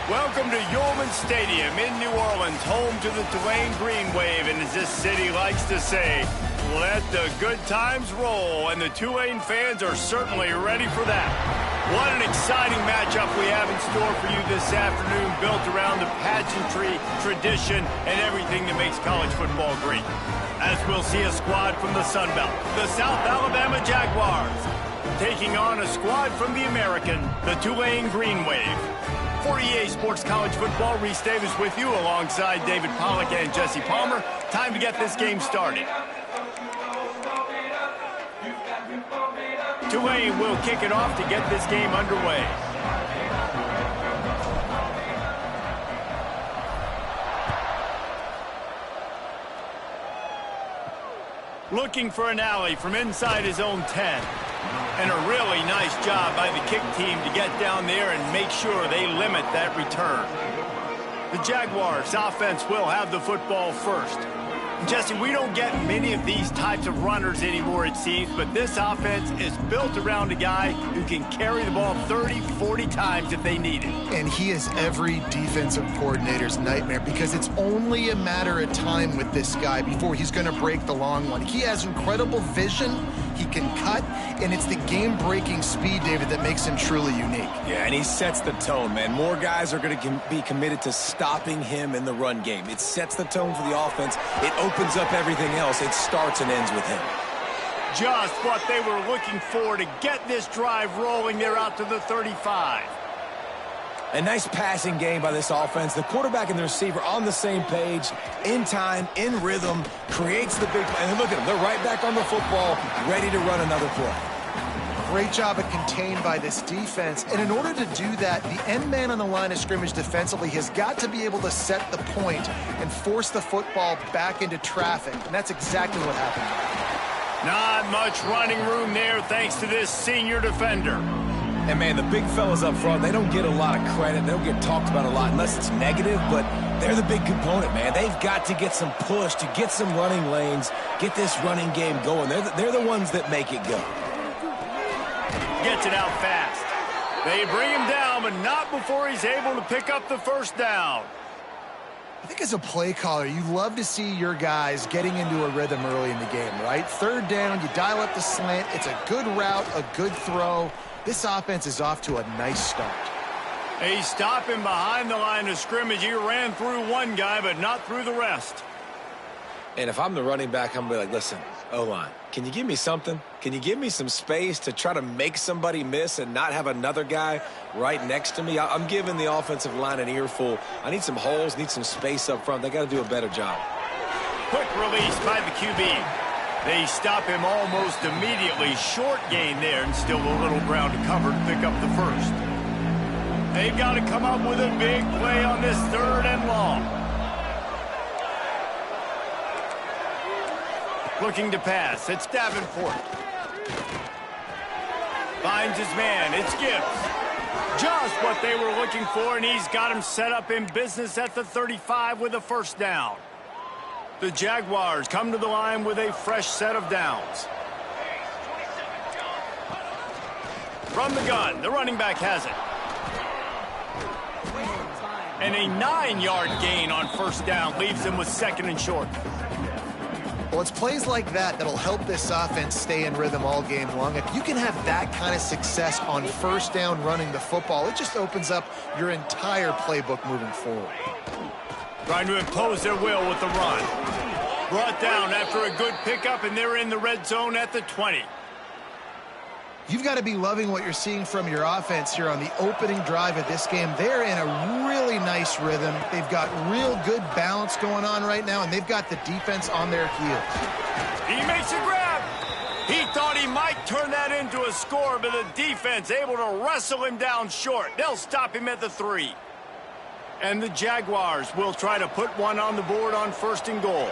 Welcome to Yulman Stadium in New Orleans, home to the Tulane Green Wave, and as this city likes to say, let the good times roll, and the Tulane fans are certainly ready for that. What an exciting matchup we have in store for you this afternoon, built around the pageantry, tradition, and everything that makes college football great. As we'll see a squad from the Sun Belt, the South Alabama Jaguars, taking on a squad from the American, the Tulane Green Wave. For EA Sports College Football, Reese Davis with you alongside David Pollack and Jesse Palmer. Time to get this game started. Tulane will kick it off to get this game underway. Looking for an alley from inside his own 10. And a really nice job by the kick team to get down there and make sure they limit that return. The Jaguars offense will have the football first. Jesse, we don't get many of these types of runners anymore, it seems, but this offense is built around a guy who can carry the ball 30, 40 times if they need it. And he is every defensive coordinator's nightmare because it's only a matter of time with this guy before he's going to break the long one. He has incredible vision, he can cut, and it's the game-breaking speed, David, that makes him truly unique. Yeah, and he sets the tone, man. More guys are going to be committed to stopping him in the run game. It sets the tone for the offense. It opens up everything else. It starts and ends with him. Just what they were looking for to get this drive rolling there out to the 35. A nice passing game by this offense. The quarterback and the receiver on the same page, in time, in rhythm, creates the big play. And look at them. They're right back on the football, ready to run another play. Great job of contained by this defense. And in order to do that, the end man on the line of scrimmage defensively has got to be able to set the point and force the football back into traffic. And that's exactly what happened. Not much running room there thanks to this senior defender. And, man, the big fellas up front, they don't get a lot of credit. They don't get talked about a lot unless it's negative, but they're the big component, man. They've got to get some push to get some running lanes, get this running game going. They're the ones that make it go. Gets it out fast. They bring him down, but not before he's able to pick up the first down. I think as a play caller, you love to see your guys getting into a rhythm early in the game, right? Third down, you dial up the slant. It's a good route, a good throw. This offense is off to a nice start. They stop him behind the line of scrimmage. He ran through one guy, but not through the rest. And if I'm the running back, I'm going to be like, listen, O-line, can you give me something? Can you give me some space to try to make somebody miss and not have another guy right next to me? I'm giving the offensive line an earful. I need some holes, need some space up front. They got to do a better job. Quick release by the QB. They stop him almost immediately. Short gain there, and still a little ground to cover to pick up the first. They've got to come up with a big play on this third and long. Looking to pass. It's Davenport. Finds his man. It's Gibbs. Just what they were looking for, and he's got him set up in business at the 35 with a first down. The Jaguars come to the line with a fresh set of downs. From the gun, the running back has it. And a 9-yard gain on first down leaves them with second and short. Well, it's plays like that that'll help this offense stay in rhythm all game long. If you can have that kind of success on first down running the football, it just opens up your entire playbook moving forward. Trying to impose their will with the run. Brought down after a good pickup, and they're in the red zone at the 20. You've got to be loving what you're seeing from your offense here on the opening drive of this game. They're in a really nice rhythm. They've got real good balance going on right now, and they've got the defense on their heels. He makes a grab. He thought he might turn that into a score, but the defense able to wrestle him down short. They'll stop him at the 3. And the Jaguars will try to put one on the board on first and goal.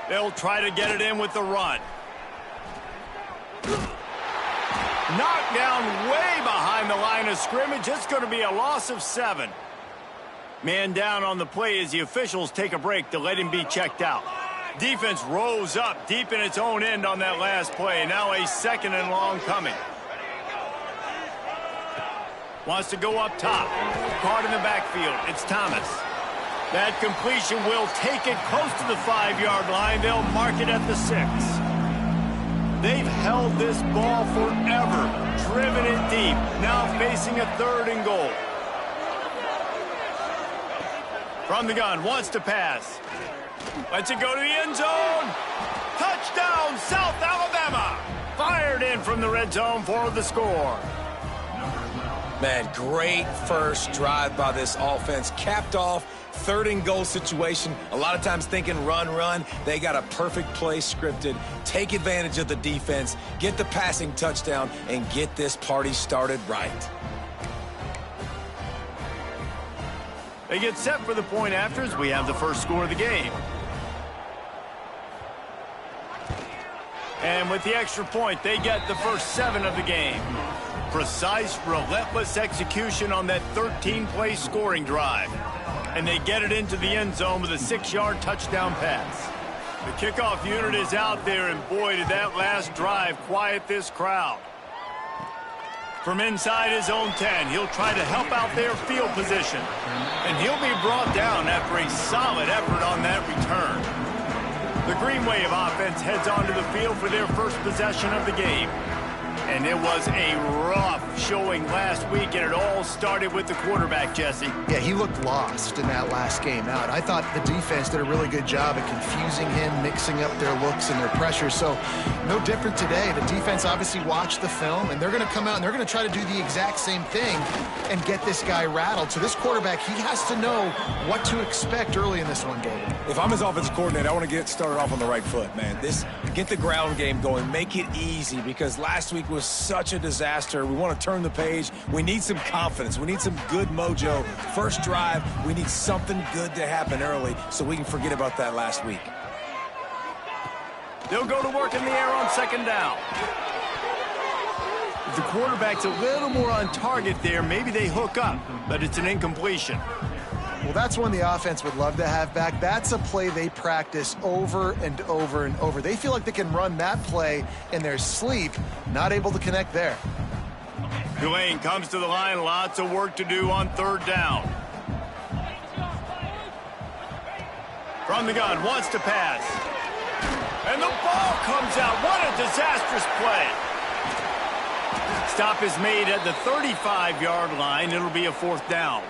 They'll try to get it in with the run. Knocked down way behind the line of scrimmage. It's going to be a loss of 7. Man down on the play as the officials take a break to let him be checked out. Defense rose up deep in its own end on that last play. Now a second and long coming. Wants to go up top. Caught in the backfield. It's Thomas. That completion will take it close to the 5-yard line. They'll mark it at the 6. They've held this ball forever, driven it deep. Now facing a 3rd and goal. From the gun, wants to pass. Lets it go to the end zone. Touchdown, South Alabama. Fired in from the red zone for the score. Man, great first drive by this offense. Capped off, 3rd and goal situation. A lot of times thinking run, run. They got a perfect play scripted. Take advantage of the defense, get the passing touchdown, and get this party started right. They get set for the point after as we have the first score of the game. And with the extra point, they get the first 7 of the game. Precise, relentless execution on that 13-play scoring drive. And they get it into the end zone with a 6-yard touchdown pass. The kickoff unit is out there, and boy, did that last drive quiet this crowd. From inside his own 10, he'll try to help out their field position. And he'll be brought down after a solid effort on that return. The Green Wave offense heads onto the field for their first possession of the game. And it was a rough showing last week, and it all started with the quarterback, Jesse. Yeah, he looked lost in that last game out. I thought the defense did a really good job at confusing him, mixing up their looks and their pressure. So no different today. The defense obviously watched the film, and they're going to come out and they're going to try to do the exact same thing and get this guy rattled. So this quarterback, he has to know what to expect early in this one, David. If I'm his offensive coordinator, I want to get started off on the right foot, man. Get the ground game going. Make it easy, because last week was such a disaster. We want to turn the page. We need some confidence. We need some good mojo. First drive, we need something good to happen early so we can forget about that last week. They'll go to work in the air on 2nd down. If the quarterback's a little more on target there, maybe they hook up, but it's an incompletion. Well, that's one the offense would love to have back. That's a play they practice over and over and over. They feel like they can run that play in their sleep, not able to connect there. Tulane comes to the line. Lots of work to do on 3rd down. From the gun, wants to pass. And the ball comes out. What a disastrous play. Stop is made at the 35-yard line. It'll be a 4th down.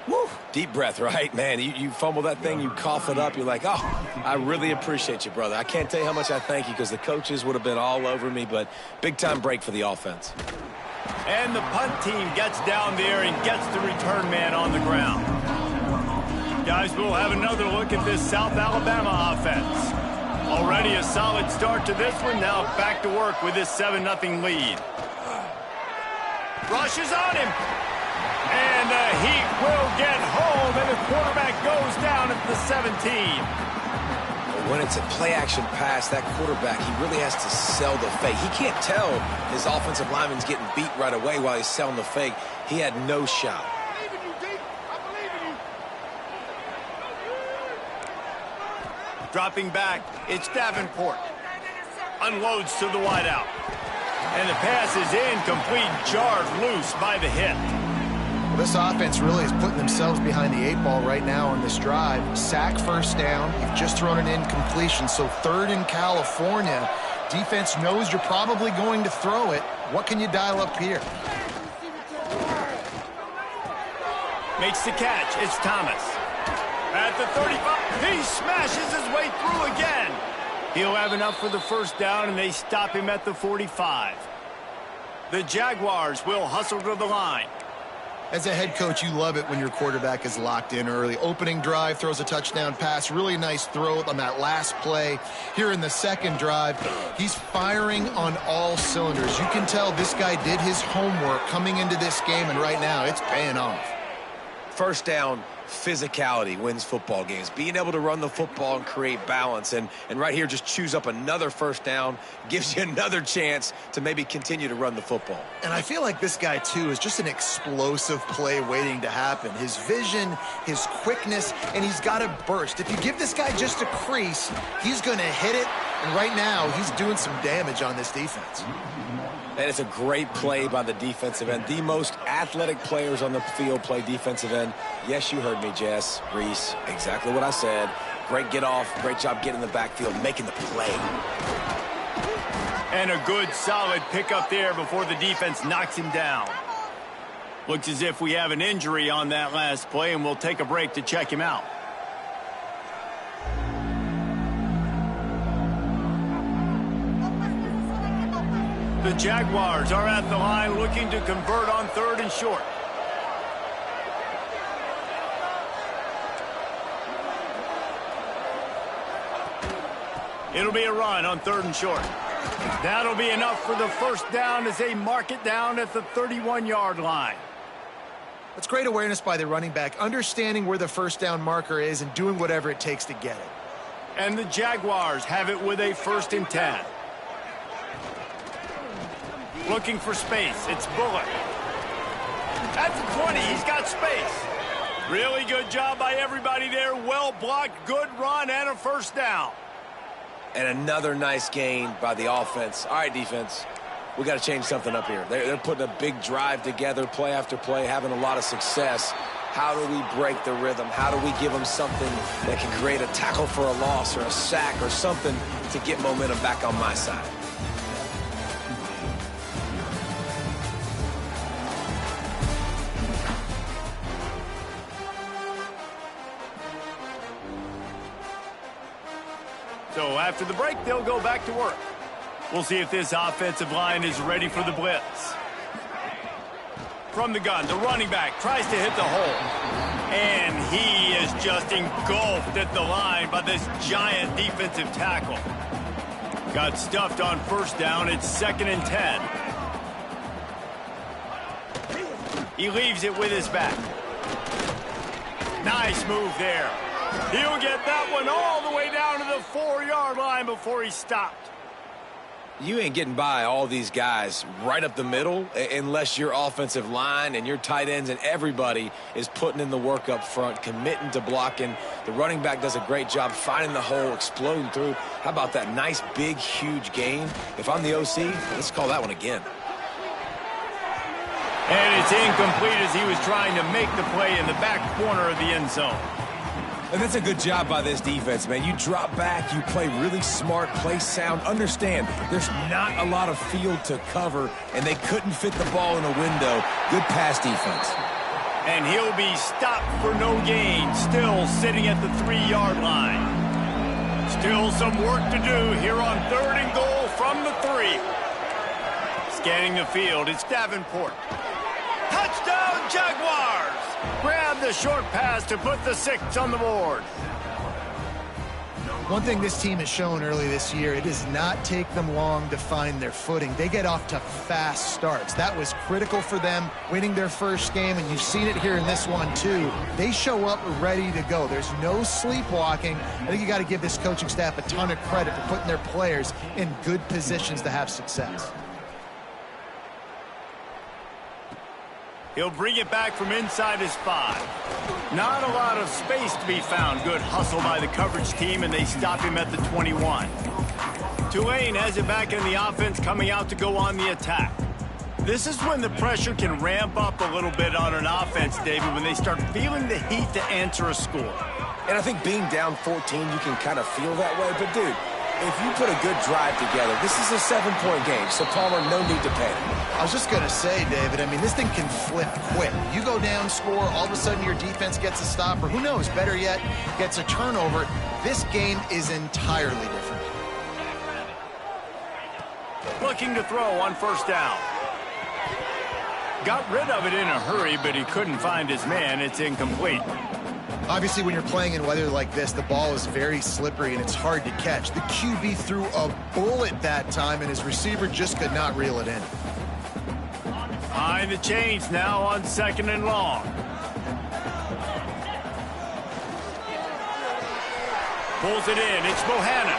Woo. Deep breath, right? Man, you fumble that thing, you cough it up, you're like, oh, I really appreciate you, brother. I can't tell you how much I thank you, because the coaches would have been all over me, but big-time break for the offense. And the punt team gets down there and gets the return man on the ground. Guys, we'll have another look at this South Alabama offense. Already a solid start to this one. Now back to work with this 7-0 lead. Rushes on him. And the Heat will get home, and the quarterback goes down at the 17. When it's a play-action pass, that quarterback, he really has to sell the fake. He can't tell his offensive lineman's getting beat right away while he's selling the fake. He had no shot. Dropping back, it's Davenport. Unloads to the wideout. And the pass is incomplete, jarred loose by the hit. This offense really is putting themselves behind the 8 ball right now on this drive. Sack, 1st down. You've just thrown an incompletion, so 3rd in California. Defense knows you're probably going to throw it. What can you dial up here? Makes the catch. It's Thomas. At the 35, he smashes his way through again. He'll have enough for the 1st down, and they stop him at the 45. The Jaguars will hustle to the line. As a head coach, you love it when your quarterback is locked in early. Opening drive, throws a touchdown pass. Really nice throw on that last play. Here in the 2nd drive, he's firing on all cylinders. You can tell this guy did his homework coming into this game, and right now it's paying off. 1st down, physicality wins football games. Being able to run the football and create balance. And right here, just choose up another 1st down, gives you another chance to maybe continue to run the football. And I feel like this guy, too, is just an explosive play waiting to happen. His vision, his quickness, and he's got a burst. If you give this guy just a crease, he's going to hit it. And right now, he's doing some damage on this defense. And it's a great play by the defensive end. The most athletic players on the field play defensive end. Yes, you heard me, Jess, Reese. Exactly what I said. Great get off. Great job getting in the backfield, making the play. And a good, solid pickup there before the defense knocks him down. Looks as if we have an injury on that last play, and we'll take a break to check him out. The Jaguars are at the line looking to convert on 3rd and short. It'll be a run on 3rd and short. That'll be enough for the first down as they mark it down at the 31-yard line. That's great awareness by the running back, understanding where the first down marker is and doing whatever it takes to get it. And the Jaguars have it with a 1st and 10. Looking for space. It's Bullock. At the 20, he's got space. Really good job by everybody there. Well blocked, good run, and a first down. And another nice gain by the offense. All right, defense, we got to change something up here. They're putting a big drive together, play after play, having a lot of success. How do we break the rhythm? How do we give them something that can create a tackle for a loss or a sack or something to get momentum back on my side? So after the break, they'll go back to work. We'll see if this offensive line is ready for the blitz. From the gun, the running back tries to hit the hole. And he is just engulfed at the line by this giant defensive tackle. Got stuffed on first down. It's 2nd and 10. He leaves it with his back. Nice move there. He'll get that one all the way down to the 4-yard line before he stopped. You ain't getting by all these guys right up the middle unless your offensive line and your tight ends and everybody is putting in the work up front, committing to blocking. The running back does a great job finding the hole, exploding through. How about that nice, big, huge gain? If I'm the OC, let's call that one again. And it's incomplete as he was trying to make the play in the back corner of the end zone. And that's a good job by this defense, man. You drop back, you play really smart, play sound. Understand, there's not a lot of field to cover, and they couldn't fit the ball in a window. Good pass defense. And he'll be stopped for no gain, still sitting at the 3-yard line. Still some work to do here on 3rd and goal from the 3. Scanning the field, it's Davenport. Touchdown, Jaguars! Grab the short pass to put the 6 on the board. One thing this team has shown early this year, it does not take them long to find their footing. They get off to fast starts. That was critical for them winning their first game, and you've seen it here in this one too. They show up ready to go. There's no sleepwalking. I think you got to give this coaching staff a ton of credit for putting their players in good positions to have success. He'll bring it back from inside his 5. Not a lot of space to be found. Good hustle by the coverage team, and they stop him at the 21. Tulane has it back in the offense, coming out to go on the attack. This is when the pressure can ramp up a little bit on an offense, David, when they start feeling the heat to answer a score. And I think being down 14, you can kind of feel that way. But, dude, if you put a good drive together, this is a 7-point game, so Palmer, no need to panic. I was just going to say, David, I mean, this thing can flip quick. You go down, score, all of a sudden your defense gets a stop, or who knows, better yet, gets a turnover. This game is entirely different. Looking to throw on first down. Got rid of it in a hurry, but he couldn't find his man. It's incomplete. Obviously, when you're playing in weather like this, the ball is very slippery and it's hard to catch. The QB threw a bullet that time, and his receiver just could not reel it in. Behind the chains now on 2nd and long. Pulls it in. It's Bohanna.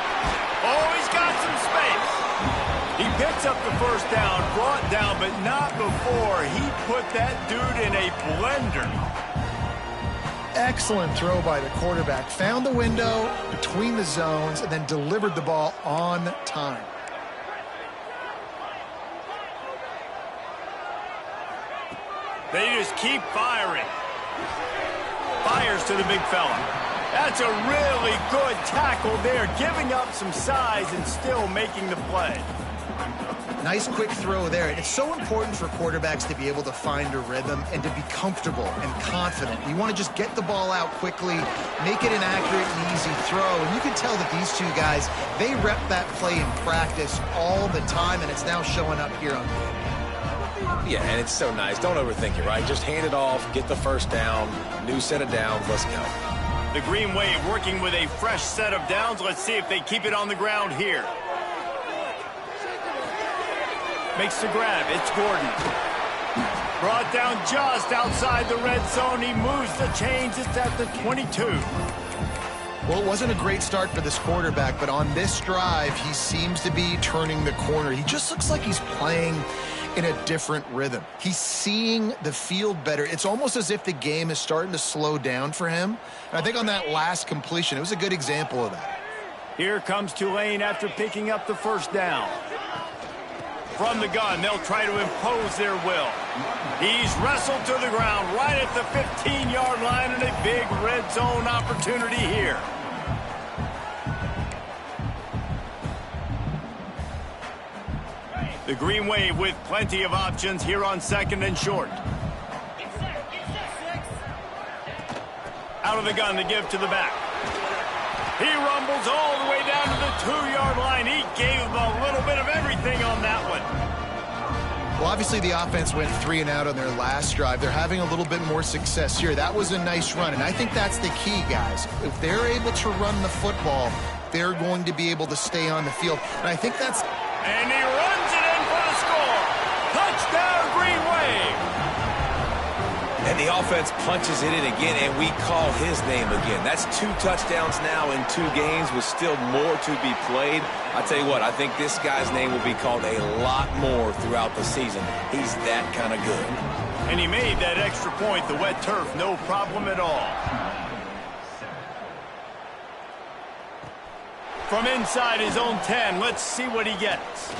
Oh, he's got some space. He picks up the first down, brought down, but not before he put that dude in a blender. Excellent throw by the quarterback. Found the window between the zones and then delivered the ball on time. They just keep firing. Fires to the big fella. That's a really good tackle there, giving up some size and still making the play. Nice quick throw there. It's so important for quarterbacks to be able to find a rhythm and to be comfortable and confident. You want to just get the ball out quickly, make it an accurate and easy throw. And you can tell that these two guys, they rep that play in practice all the time, and it's now showing up here on game. Yeah, and it's so nice. Don't overthink it, right? Just hand it off, get the first down, new set of downs, let's go. The Green Wave working with a fresh set of downs. Let's see if they keep it on the ground here. Makes the grab. It's Gordon. Brought down just outside the red zone. He moves the chains. It's at the 22. Well, it wasn't a great start for this quarterback, but on this drive, he seems to be turning the corner. He just looks like he's playing in a different rhythm. He's seeing the field better. It's almost as if the game is starting to slow down for him. And I think on that last completion, it was a good example of that. Here comes Tulane after picking up the first down. From the gun, they'll try to impose their will. He's wrestled to the ground right at the 15-yard line, and a big red zone opportunity here. The Green Wave with plenty of options here on second and short. Out of the gun, the give to the back. He rumbles all the way down to the 2-yard line. He gave a little bit of everything on that one. Well, obviously the offense went 3 and out on their last drive. They're having a little bit more success here. That was a nice run, and I think that's the key, guys. If they're able to run the football, they're going to be able to stay on the field. And I think that's... And he runs it in for the score. Touchdown, Green Wave. And the offense punches it in again, and we call his name again. That's 2 touchdowns now in 2 games with still more to be played. I tell you what, I think this guy's name will be called a lot more throughout the season. He's that kind of good. And he made that extra point, the wet turf, no problem at all. From inside his own 10, let's see what he gets.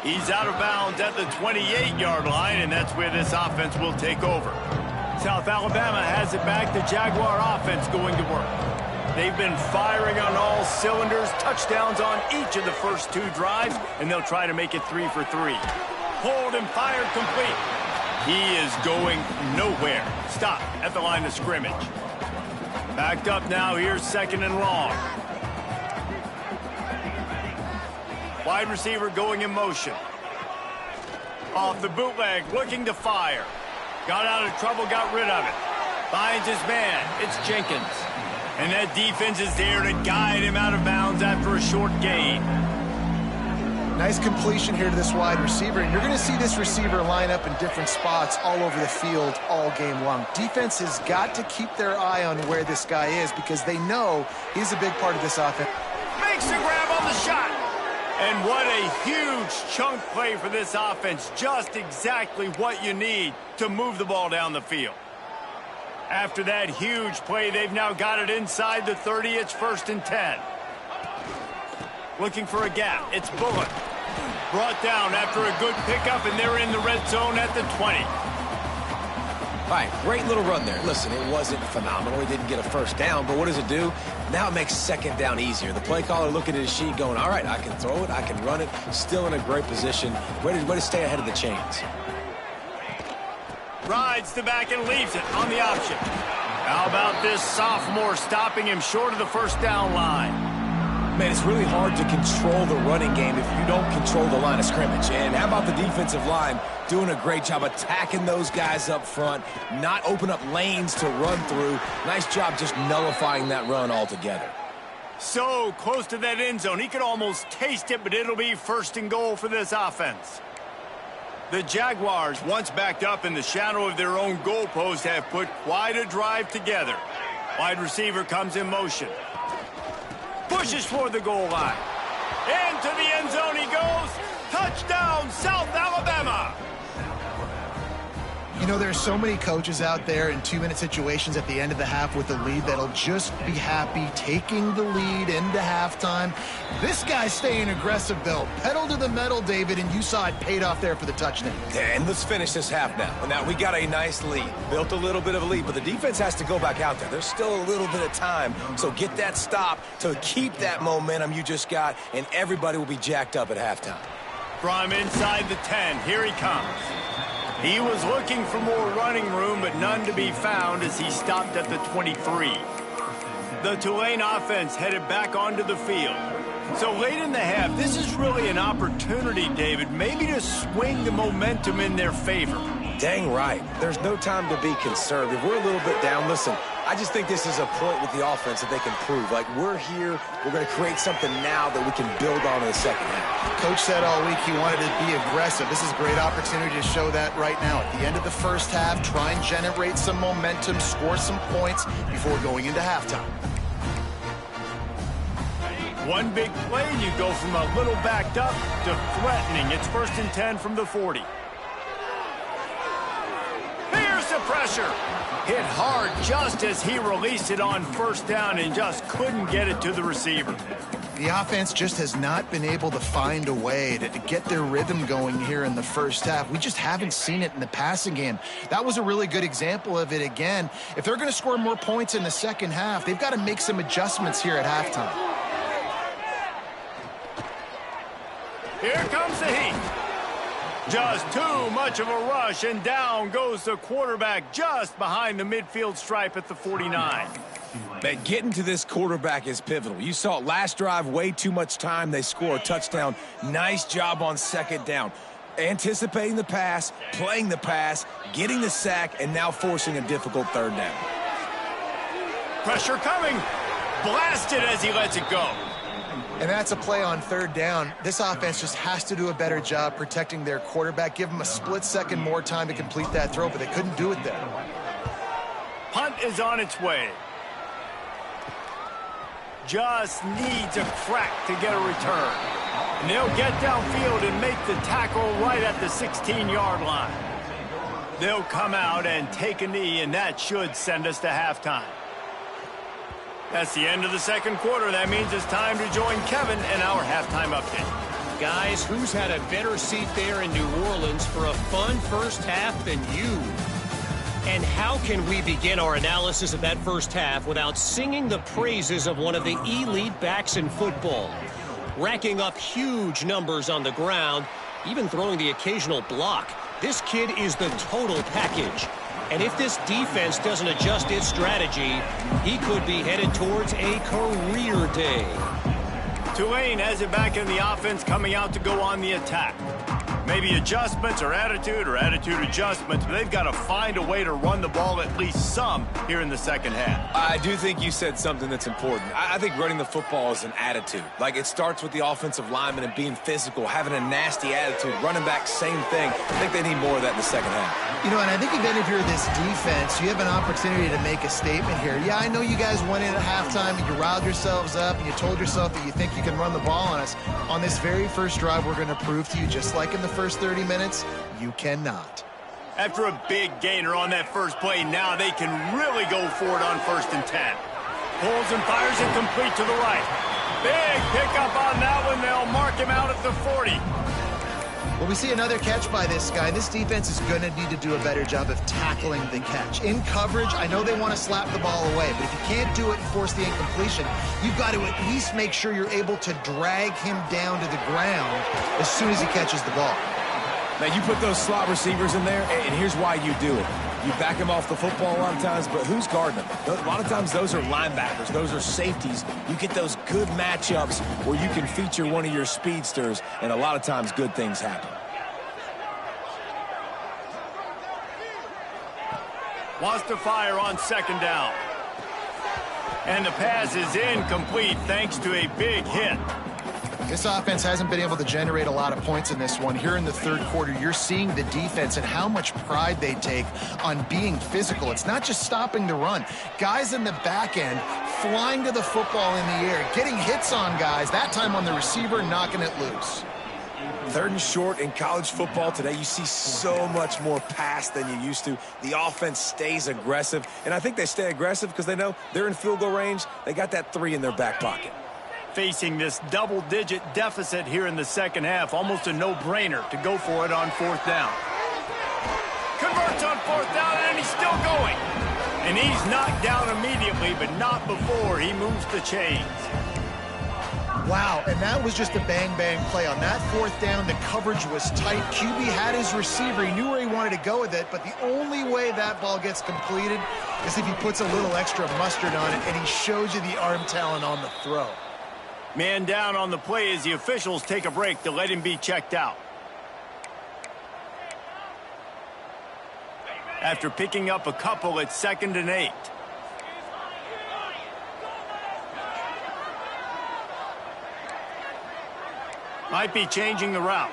He's out of bounds at the 28-yard line, and that's where this offense will take over. South Alabama has it back. The Jaguar offense going to work. They've been firing on all cylinders, touchdowns on each of the first 2 drives, and they'll try to make it 3 for 3. Hold and fire complete. He is going nowhere. Stop at the line of scrimmage. Backed up now. Here's second and long. Wide receiver going in motion. Off the bootleg, looking to fire. Got out of trouble, got rid of it. Finds his man. It's Jenkins. And that defense is there to guide him out of bounds after a short gain. Nice completion here to this wide receiver. And you're going to see this receiver line up in different spots all over the field all game long. Defense has got to keep their eye on where this guy is because they know he's a big part of this offense. Makes the grab on the shot. And what a huge chunk play for this offense. Just exactly what you need to move the ball down the field. After that huge play, they've now got it inside the 30. It's 1st and 10. Looking for a gap. It's Bullock. Brought down after a good pickup, and they're in the red zone at the 20. All right, great little run there. Listen, it wasn't phenomenal. He didn't get a first down, but what does it do? Now it makes second down easier. The play caller looking at his sheet going, all right, I can throw it, I can run it, still in a great position, ready to stay ahead of the chains. Rides the back and leaves it on the option. How about this sophomore stopping him short of the first down line? Man, it's really hard to control the running game if you don't control the line of scrimmage. And how about the defensive line doing a great job attacking those guys up front, not open up lanes to run through. Nice job just nullifying that run altogether. So close to that end zone. He could almost taste it, but it'll be 1st and goal for this offense. The Jaguars, once backed up in the shadow of their own goalpost, have put quite a drive together. Wide receiver comes in motion. Pushes toward the goal line. Into the end zone he goes. Touchdown, South Alabama. You know, there's so many coaches out there in 2-minute situations at the end of the half with the lead that'll just be happy taking the lead into halftime. This guy's staying aggressive, though. Pedal to the metal, David, and you saw it paid off there for the touchdown. And let's finish this half now. Now, we got a nice lead. Built a little bit of a lead, but the defense has to go back out there. There's still a little bit of time, so get that stop to keep that momentum you just got, and everybody will be jacked up at halftime. From inside the 10, here he comes. He was looking for more running room, but none to be found as he stopped at the 23. The Tulane offense headed back onto the field. So late in the half, this is really an opportunity, David, maybe to swing the momentum in their favor. Dang right. There's no time to be conservative. We're a little bit down. Listen, I just think this is a point with the offense that they can prove. Like, we're here, we're going to create something now that we can build on in the second half. Coach said all week he wanted to be aggressive. This is a great opportunity to show that right now. At the end of the first half, try and generate some momentum, score some points before going into halftime. One big play, and you go from a little backed up to threatening. It's 1st and 10 from the 40. Here's the pressure. Hit hard just as he released it on 1st down and just couldn't get it to the receiver. The offense just has not been able to find a way to get their rhythm going here in the first half. We just haven't seen it in the passing game. That was a really good example of it again. If they're going to score more points in the second half, they've got to make some adjustments here at halftime. Here comes the heat. Just too much of a rush, and down goes the quarterback just behind the midfield stripe at the 49. Man, getting to this quarterback is pivotal. You saw it last drive, way too much time. They score a touchdown. Nice job on 2nd down. Anticipating the pass, playing the pass, getting the sack, and now forcing a difficult 3rd down. Pressure coming. Blasted as he lets it go. And that's a play on 3rd down. This offense just has to do a better job protecting their quarterback. Give them a split second more time to complete that throw, but they couldn't do it there. Punt is on its way. Just needs a crack to get a return. And they'll get downfield and make the tackle right at the 16-yard line. They'll come out and take a knee, and that should send us to halftime. That's the end of the 2nd quarter. That means it's time to join Kevin in our halftime update. Guys, who's had a better seat there in New Orleans for a fun first half than you? And how can we begin our analysis of that first half without singing the praises of one of the elite backs in football? Racking up huge numbers on the ground, even throwing the occasional block. This kid is the total package. And if this defense doesn't adjust its strategy, he could be headed towards a career day. Tulane has it back in the offense, coming out to go on the attack. Maybe adjustments or attitude adjustments, but they've got to find a way to run the ball at least some here in the second half. I do think you said something that's important. I think running the football is an attitude. Like, it starts with the offensive lineman and being physical, having a nasty attitude. Running back, same thing. I think they need more of that in the second half. You know, and I think even if you're this defense, you have an opportunity to make a statement here. Yeah, I know you guys went in at halftime and you riled yourselves up and you told yourself that you think you can run the ball on us. On this very first drive, we're going to prove to you, just like in the first 30 minutes, you cannot. After a big gainer on that first play, now they can really go for it on 1st and 10. Pulls and fires it complete to the right. Big pickup on that one. They'll mark him out at the 40. Well, we see another catch by this guy. This defense is going to need to do a better job of tackling the catch. In coverage, I know they want to slap the ball away, but if you can't do it and force the incompletion, you've got to at least make sure you're able to drag him down to the ground as soon as he catches the ball. Now, you put those slot receivers in there, and here's why you do it. You back them off the football a lot of times, but who's guarding them? A lot of times those are linebackers. Those are safeties. You get those good matchups where you can feature one of your speedsters, and a lot of times good things happen. Wants to fire on 2nd down. And the pass is incomplete thanks to a big hit. This offense hasn't been able to generate a lot of points in this one. Here in the 3rd quarter, you're seeing the defense and how much pride they take on being physical. It's not just stopping the run. Guys in the back end flying to the football in the air, getting hits on guys, that time on the receiver, knocking it loose. 3rd and short in college football today, you see so much more pass than you used to. The offense stays aggressive, and I think they stay aggressive because they know they're in field goal range. They got that 3 in their back pocket. Facing this double-digit deficit here in the second half, almost a no-brainer to go for it on 4th down. Converts on 4th down, and he's still going. And he's knocked down immediately, but not before he moves the chains. Wow, and that was just a bang-bang play. On that 4th down, the coverage was tight. QB had his receiver. He knew where he wanted to go with it, but the only way that ball gets completed is if he puts a little extra mustard on it, and he shows you the arm talent on the throw. Man down on the play as the officials take a break to let him be checked out. After picking up a couple at 2nd and 8. Might be changing the route.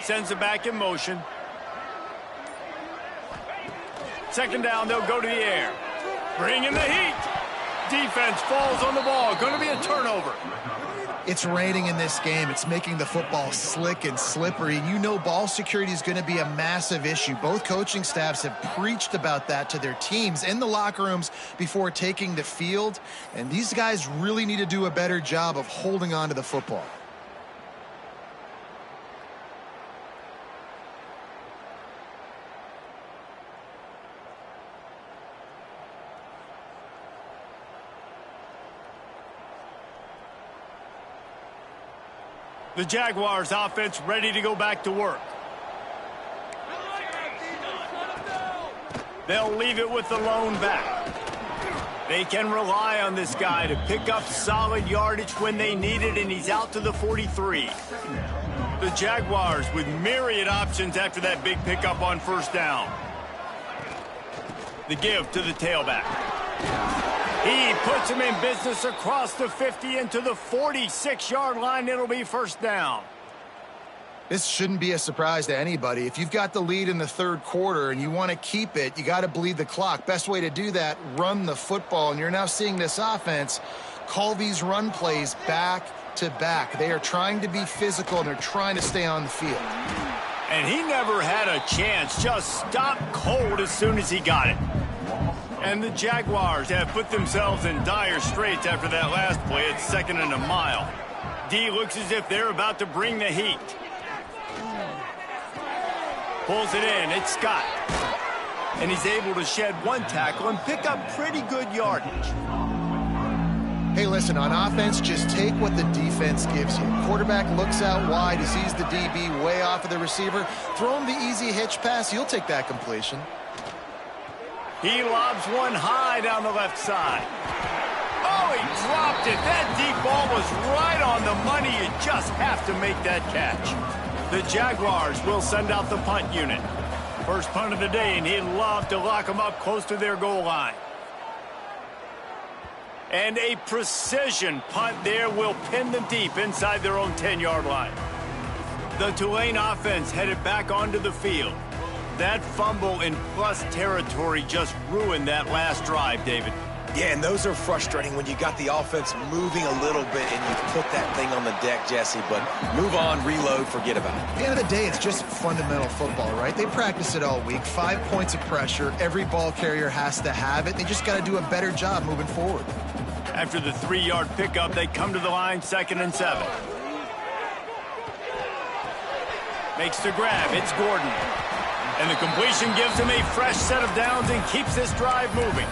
Sends it back in motion. 2nd down, they'll go to the air. Bring in the heat. Defense falls on the ball. Going to be a turnover. It's raining in this game. It's making the football slick and slippery. And you know ball security is going to be a massive issue. Both coaching staffs have preached about that to their teams in the locker rooms before taking the field. And these guys really need to do a better job of holding on to the football. The Jaguars offense ready to go back to work. They'll leave it with the lone back. They can rely on this guy to pick up solid yardage when they need it, and he's out to the 43. The Jaguars with myriad options after that big pickup on 1st down. The give to the tailback. He puts him in business across the 50 into the 46-yard line. It'll be 1st down. This shouldn't be a surprise to anybody. If you've got the lead in the 3rd quarter and you want to keep it, you got to bleed the clock. Best way to do that, run the football. And you're now seeing this offense call these run plays back to back. They are trying to be physical, and they're trying to stay on the field. And he never had a chance. Just stopped cold as soon as he got it. And the Jaguars have put themselves in dire straits after that last play at 2nd and a mile. D looks as if they're about to bring the heat. Pulls it in. It's Scott. And he's able to shed 1 tackle and pick up pretty good yardage. Hey, listen, on offense, just take what the defense gives you. Quarterback looks out wide. He sees the DB way off of the receiver. Throw him the easy hitch pass. You'll take that completion. He lobs one high down the left side. Oh, he dropped it. That deep ball was right on the money. You just have to make that catch. The Jaguars will send out the punt unit. First punt of the day, and he'd love to lock them up close to their goal line. And a precision punt there will pin them deep inside their own 10-yard line. The Tulane offense headed back onto the field. That fumble in plus territory just ruined that last drive, David. Yeah, and those are frustrating when you got the offense moving a little bit and you put that thing on the deck, Jesse. But move on, reload, forget about it. At the end of the day, it's just fundamental football, right? They practice it all week. 5 points of pressure. Every ball carrier has to have it. They just got to do a better job moving forward. After the 3-yard pickup, they come to the line, 2nd and 7. Makes the grab. It's Gordon. And the completion gives him a fresh set of downs and keeps this drive moving.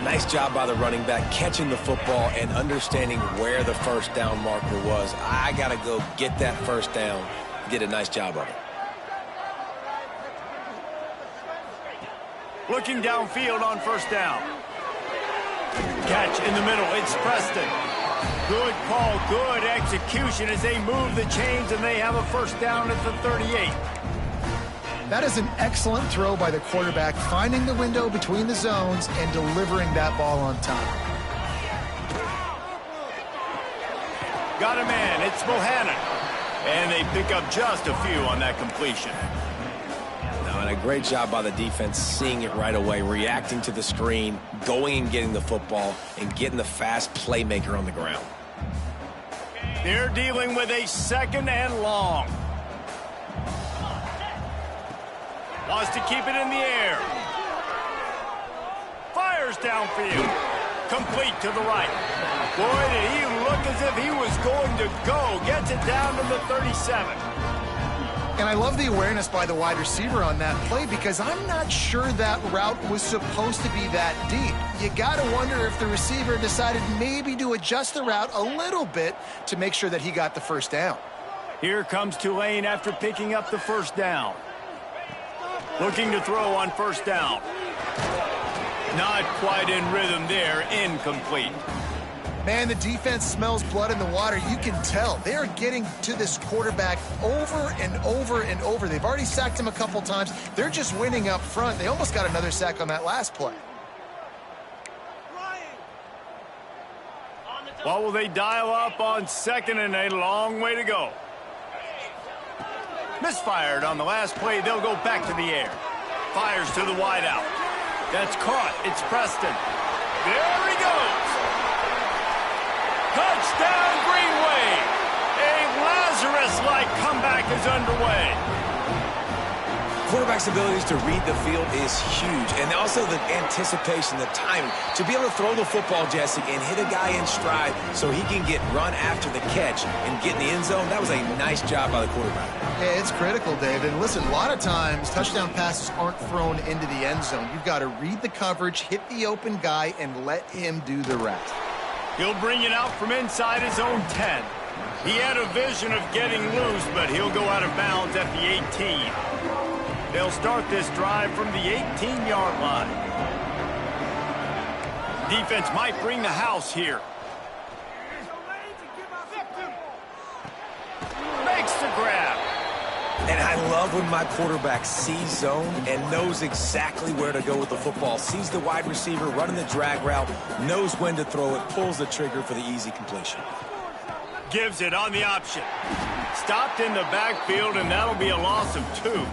Nice job by the running back, catching the football and understanding where the 1st down marker was. I got to go get that 1st down. Did a nice job of it. Looking downfield on 1st down. Catch in the middle. It's Preston. Good call, good execution as they move the chains, and they have a 1st down at the 38. That is an excellent throw by the quarterback, finding the window between the zones and delivering that ball on time. Got a man. It's Bohannon. And they pick up just a few on that completion. And a great job by the defense, seeing it right away, reacting to the screen, going and getting the football, and getting the fast playmaker on the ground. They're dealing with a 2nd and long. Wants to keep it in the air. Fires downfield. Complete to the right. Boy, did he look as if he was going to go. Gets it down to the 37. And I love the awareness by the wide receiver on that play because I'm not sure that route was supposed to be that deep. You got to wonder if the receiver decided maybe to adjust the route a little bit to make sure that he got the first down. Here comes Tulane after picking up the first down. Looking to throw on first down. Not quite in rhythm there. Incomplete. Man, the defense smells blood in the water. You can tell. They are getting to this quarterback over and over and over. They've already sacked him a couple times. They're just winning up front. They almost got another sack on that last play. What will they dial up on 2nd and a long way to go? Misfired on the last play. They'll go back to the air. Fires to the wideout. That's caught. It's Preston. There he goes. Touchdown, Green Wave. A Lazarus-like comeback is underway. Quarterback's abilities to read the field is huge, and also the anticipation, the timing. To be able to throw the football, Jesse, and hit a guy in stride so he can get run after the catch and get in the end zone, that was a nice job by the quarterback. Yeah, it's critical, David. Listen, a lot of times touchdown passes aren't thrown into the end zone. You've got to read the coverage, hit the open guy, and let him do the rest. He'll bring it out from inside his own 10. He had a vision of getting loose, but he'll go out of bounds at the 18. They'll start this drive from the 18-yard line. Defense might bring the house here. Makes the grab. And I love when my quarterback sees zone and knows exactly where to go with the football. Sees the wide receiver running the drag route, knows when to throw it, pulls the trigger for the easy completion. Gives it on the option. Stopped in the backfield, and that'll be a loss of 2.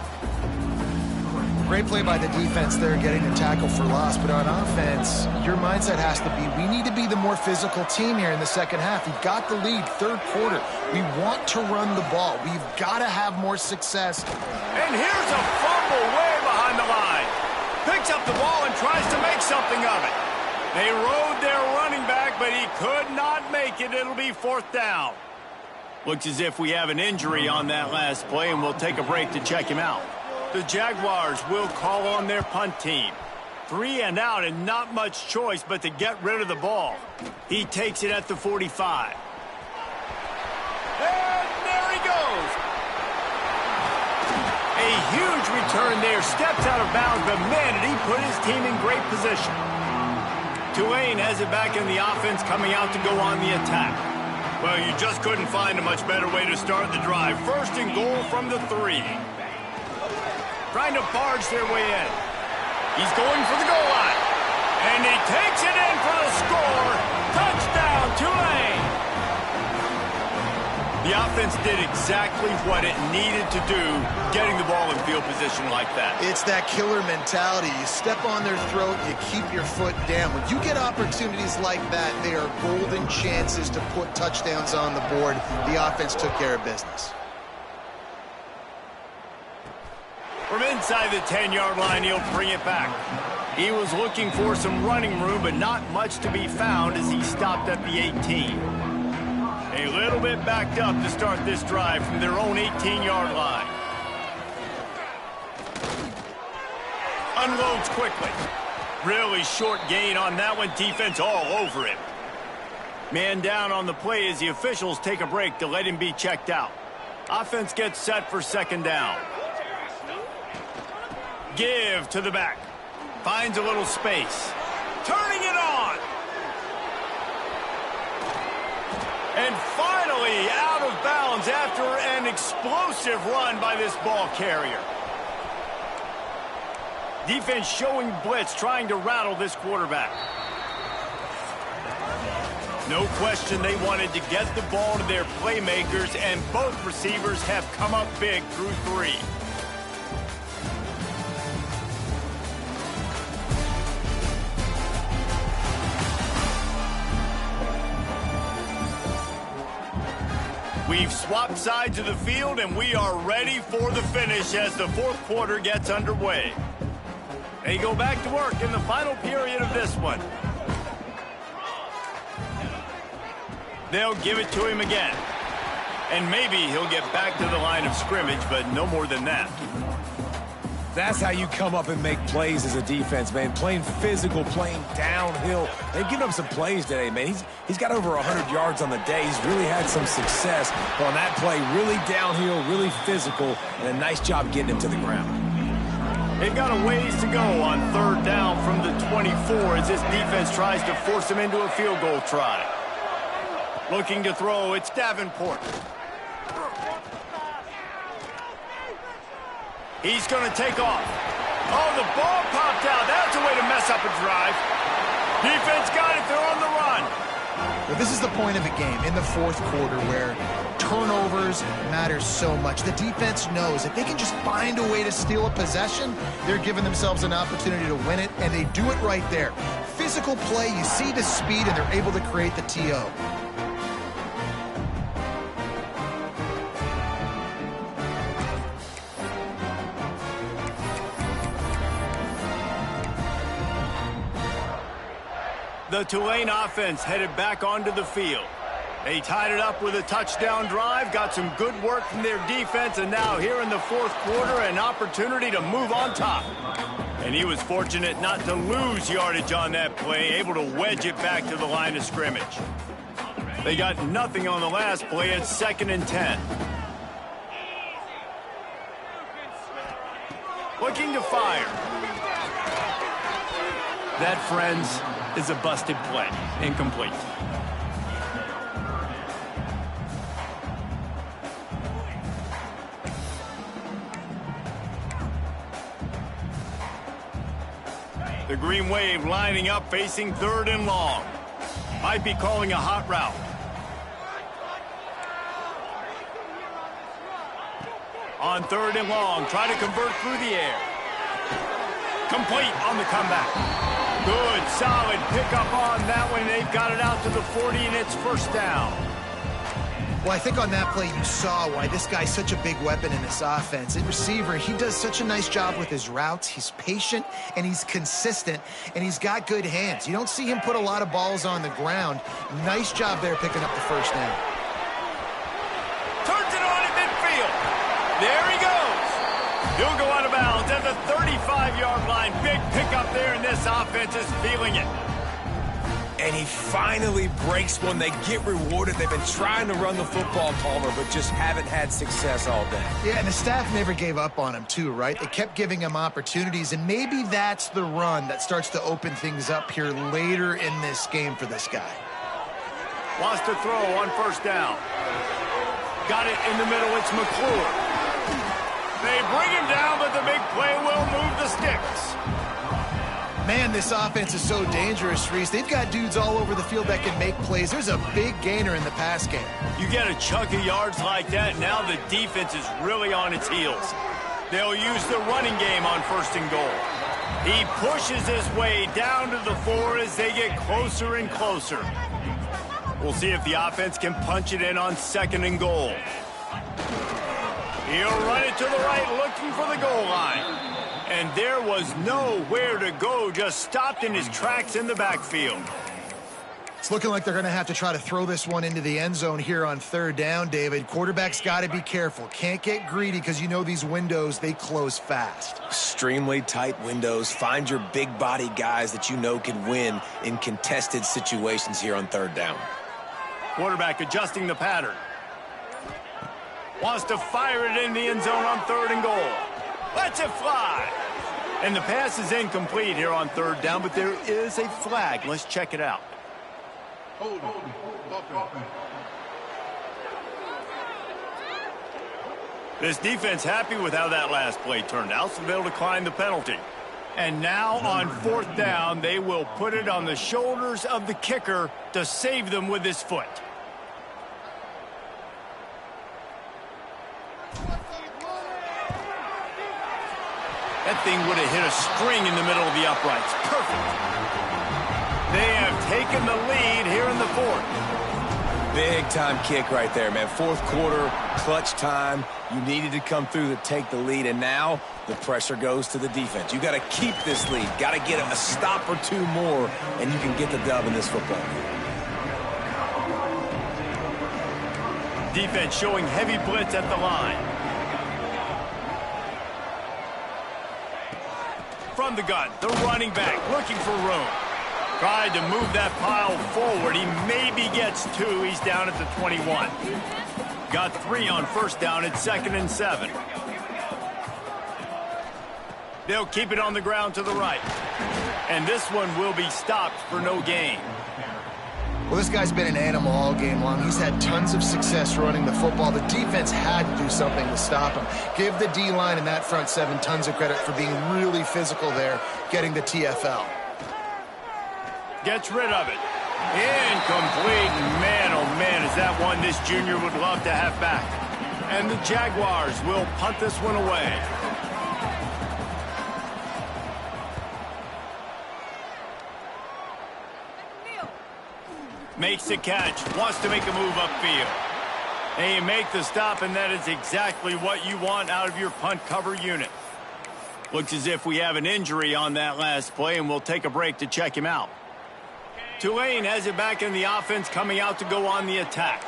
Great play by the defense there, getting the tackle for loss. But on offense, your mindset has to be, we need to be the more physical team here in the second half. We've got the lead, third quarter. We want to run the ball. We've got to have more success. And here's a fumble way behind the line. Picks up the ball and tries to make something of it. They rode their running back, but he could not make it. It'll be 4th down. Looks as if we have an injury on that last play, and we'll take a break to check him out. The Jaguars will call on their punt team. 3 and out and not much choice but to get rid of the ball. He takes it at the 45. And there he goes. A huge return there. Steps out of bounds, but man, did he put his team in great position. Tulane has it back in the offense, coming out to go on the attack. Well, you just couldn't find a much better way to start the drive. 1st and goal from the 3. Trying to barge their way in. He's going for the goal line. And he takes it in for the score. Touchdown, Tulane. The offense did exactly what it needed to do, getting the ball in field position like that. It's that killer mentality. You step on their throat, you keep your foot down. When you get opportunities like that, they are golden chances to put touchdowns on the board. The offense took care of business. From inside the 10-yard line, he'll bring it back. He was looking for some running room, but not much to be found as he stopped at the 18. A little bit backed up to start this drive from their own 18-yard line. Unloads quickly. Really short gain on that one. Defense all over him. Man down on the play as the officials take a break to let him be checked out. Offense gets set for 2nd down. Give to the back. Finds a little space. Turning it on. And finally out of bounds after an explosive run by this ball carrier. Defense showing blitz, trying to rattle this quarterback. No question they wanted to get the ball to their playmakers, and both receivers have come up big through 3. We've swapped sides of the field, and we are ready for the finish as the fourth quarter gets underway. They go back to work in the final period of this one. They'll give it to him again. And maybe he'll get back to the line of scrimmage, but no more than that. That's how you come up and make plays as a defense, man. Playing physical, playing downhill. They've given up some plays today, man. He's got over 100 yards on the day. He's really had some success on that play. Really downhill, really physical, and a nice job getting him to the ground. They've got a ways to go on third down from the 24 as this defense tries to force him into a field goal try. Looking to throw, it's Davenport. He's going to take off. Oh, the ball popped out. That's a way to mess up a drive. Defense got it. They're on the run. Well, this is the point of a game in the fourth quarter where turnovers matter so much. The defense knows if they can just find a way to steal a possession, they're giving themselves an opportunity to win it, and they do it right there. Physical play, you see the speed, and they're able to create the TO. The Tulane offense headed back onto the field. They tied it up with a touchdown drive, got some good work from their defense, and now here in the fourth quarter, an opportunity to move on top. And he was fortunate not to lose yardage on that play, able to wedge it back to the line of scrimmage. They got nothing on the last play. It's 2nd and 10. Looking to fire. That, friends, is a busted play. Incomplete. The Green Wave lining up, facing 3rd and long. Might be calling a hot route. On 3rd and long, try to convert through the air. Complete on the comeback. Good, solid pickup on that one. They've got it out to the 40, and it's 1st down. Well, I think on that play you saw why this guy's such a big weapon in this offense. At receiver, he does such a nice job with his routes. He's patient, and he's consistent, and he's got good hands. You don't see him put a lot of balls on the ground. Nice job there picking up the 1st down. Turns it on at midfield. There he goes. He'll go out of bounds at the 35-yard line. Big pickup there, and this offense is feeling it. And he finally breaks one. They get rewarded. They've been trying to run the football, Palmer, but just haven't had success all day. Yeah, and the staff never gave up on him, too, right? They kept giving him opportunities, and maybe that's the run that starts to open things up here later in this game for this guy. Wants to throw on 1st down. Got it in the middle. It's McClure. They bring him down, but the big play will move the sticks. Man, this offense is so dangerous, Reese. They've got dudes all over the field that can make plays. There's a big gainer in the pass game. You get a chunk of yards like that, now the defense is really on its heels. They'll use the running game on 1st and goal. He pushes his way down to the 4 as they get closer and closer. We'll see if the offense can punch it in on 2nd and goal. He'll run it to the right, looking for the goal line. And there was nowhere to go, just stopped in his tracks in the backfield. It's looking like they're going to have to try to throw this one into the end zone here on 3rd down, David. Quarterback's got to be careful. Can't get greedy because you know these windows, they close fast. Extremely tight windows. Find your big body guys that you know can win in contested situations here on 3rd down. Quarterback adjusting the pattern. Wants to fire it in the end zone on 3rd and goal. Lets it fly. And the pass is incomplete here on 3rd down, but there is a flag. Let's check it out. This defense happy with how that last play turned out, so they'll decline the penalty. And now on 4th down, they will put it on the shoulders of the kicker to save them with his foot. That thing would have hit a string in the middle of the uprights. Perfect. They have taken the lead here in the 4th. Big-time kick right there, man. Fourth quarter, clutch time. You needed to come through to take the lead, and now the pressure goes to the defense. You got to keep this lead. Got to get a stop or two more, and you can get the dub in this football game. Defense showing heavy blitz at the line. From the gun, the running back looking for room. Tried to move that pile forward. He maybe gets 2. He's down at the 21. Got 3 on first down at 2nd and 7. They'll keep it on the ground to the right. And this one will be stopped for no gain. Well, this guy's been an animal all game long. He's had tons of success running the football. The defense had to do something to stop him. Give the D-line and that front 7 tons of credit for being really physical there, getting the TFL. Gets rid of it. Incomplete. Man, oh man, is that one this junior would love to have back. And the Jaguars will punt this one away. Makes the catch. Wants to make a move upfield. And you make the stop, and that is exactly what you want out of your punt cover unit. Looks as if we have an injury on that last play, and we'll take a break to check him out. Tulane has it back in the offense, coming out to go on the attack.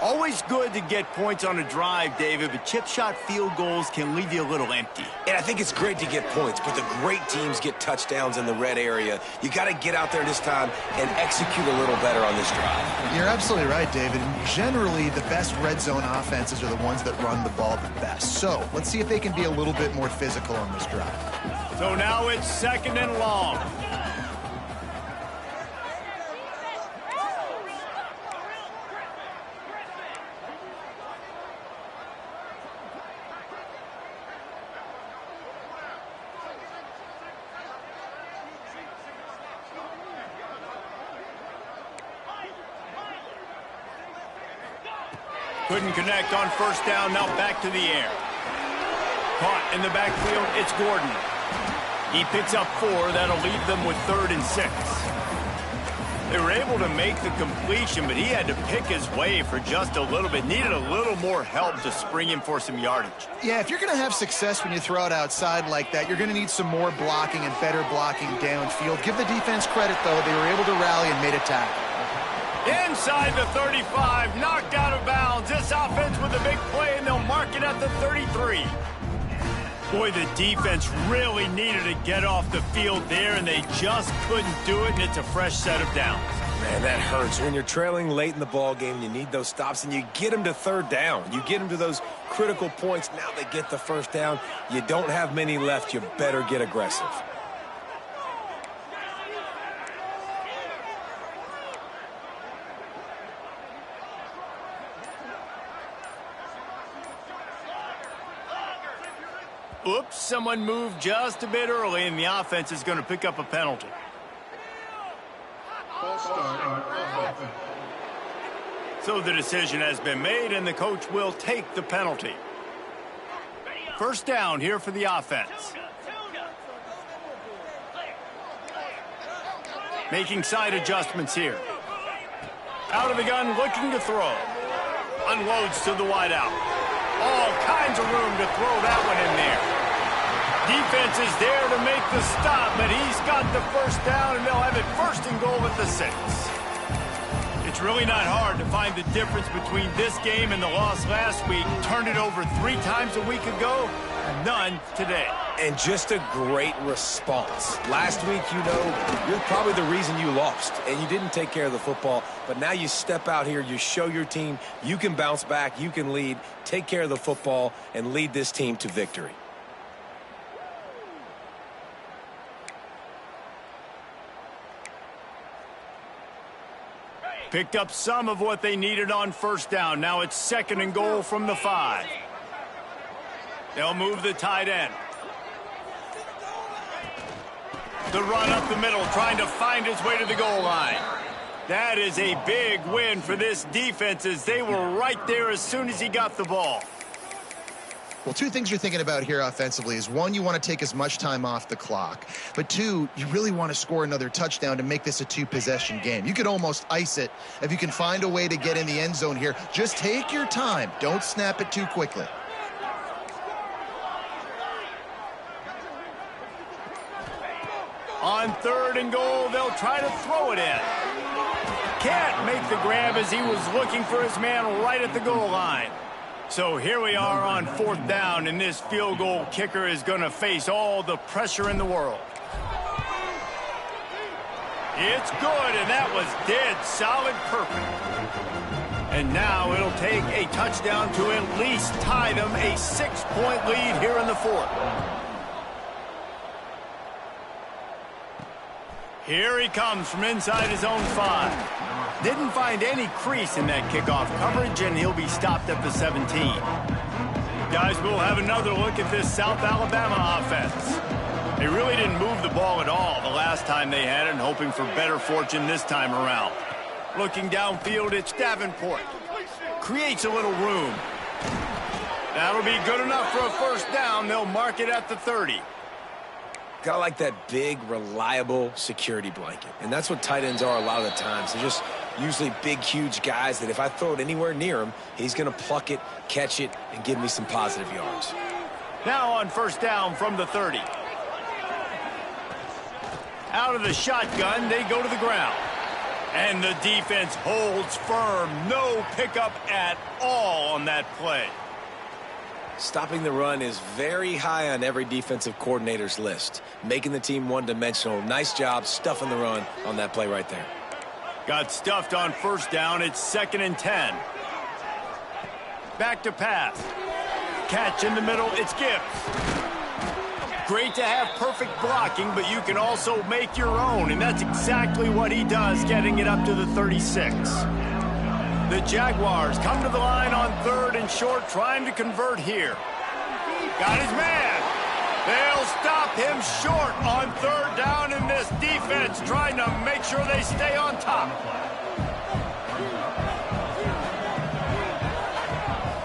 Always good to get points on a drive, David, but chip shot field goals can leave you a little empty. And I think it's great to get points, but the great teams get touchdowns in the red area. You got to get out there this time and execute a little better on this drive. You're absolutely right, David. And generally, the best red zone offenses are the ones that run the ball the best. So let's see if they can be a little bit more physical on this drive. So now it's 2nd and long. Couldn't connect on first down, now back to the air. Caught in the backfield, it's Gordon. He picks up 4, that'll leave them with 3rd and 6. They were able to make the completion, but he had to pick his way for just a little bit. Needed a little more help to spring him for some yardage. Yeah, if you're going to have success when you throw it outside like that, you're going to need some more blocking and better blocking downfield. Give the defense credit, though. They were able to rally and made a tackle. Inside the 35, knocked out of bounds. This offense with a big play, and they'll mark it at the 33. Boy, the defense really needed to get off the field there, and they just couldn't do it, and it's a fresh set of downs. Man, that hurts. When you're trailing late in the ball game, you need those stops, and you get them to 3rd down. You get them to those critical points. Now they get the first down. You don't have many left. You better get aggressive. Oops, someone moved just a bit early, and the offense is going to pick up a penalty. So the decision has been made, and the coach will take the penalty. First down here for the offense. Making side adjustments here. Out of the gun, looking to throw. Unloads to the wideout. All kinds of room to throw that one in there. Defense is there to make the stop, but he's got the first down, and they'll have it 1st and goal at the 6. It's really not hard to find the difference between this game and the loss last week. Turned it over 3 times a week ago, none today. And just a great response. Last week, you know, you're probably the reason you lost, and you didn't take care of the football. But now you step out here, you show your team you can bounce back, you can lead, take care of the football, and lead this team to victory. Picked up some of what they needed on first down. Now it's 2nd and goal from the 5. They'll move the tight end. The run up the middle, trying to find his way to the goal line. That is a big win for this defense, as they were right there as soon as he got the ball. Well, two things you're thinking about here offensively is, one, you want to take as much time off the clock. But two, you really want to score another touchdown to make this a two-possession game. You could almost ice it if you can find a way to get in the end zone here. Just take your time. Don't snap it too quickly. On 3rd and goal, they'll try to throw it in. Can't make the grab as he was looking for his man right at the goal line. So here we are on 4th down, and this field goal kicker is going to face all the pressure in the world. It's good, and that was dead solid perfect. And now it'll take a touchdown to at least tie them a 6-point lead here in the 4th. Here he comes from inside his own 5. Didn't find any crease in that kickoff coverage, and he'll be stopped at the 17. Guys, we'll have another look at this South Alabama offense. They really didn't move the ball at all the last time they had it, and hoping for better fortune this time around. Looking downfield, it's Davenport. Creates a little room. That'll be good enough for a first down. They'll mark it at the 30. Gotta like that big, reliable security blanket. And that's what tight ends are a lot of the times. They're just usually big, huge guys that if I throw it anywhere near him, he's going to pluck it, catch it, and give me some positive yards. Now on first down from the 30. Out of the shotgun, they go to the ground. And the defense holds firm. No pickup at all on that play. Stopping the run is very high on every defensive coordinator's list. Making the team one-dimensional. Nice job stuffing the run on that play right there. Got stuffed on first down. It's 2nd and 10. Back to pass. Catch in the middle. It's Gibbs. Great to have perfect blocking, but you can also make your own, and that's exactly what he does, getting it up to the 36. The Jaguars come to the line on 3rd and short, trying to convert here. Got his man. They'll stop him short on 3rd down, in this defense trying to make sure they stay on top.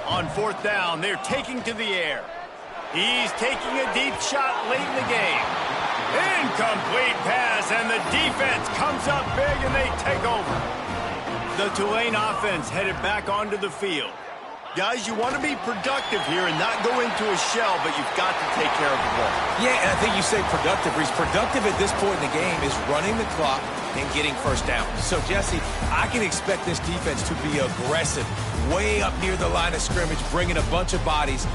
On 4th down, they're taking to the air. He's taking a deep shot late in the game. Incomplete pass, and the defense comes up big, and they take over. The Tulane offense headed back onto the field. Guys, you want to be productive here and not go into a shell, but you've got to take care of the ball. Yeah, and I think you say productive. He's productive at this point in the game is running the clock and getting first down. So, Jesse, I can expect this defense to be aggressive, way up near the line of scrimmage, bringing a bunch of bodies.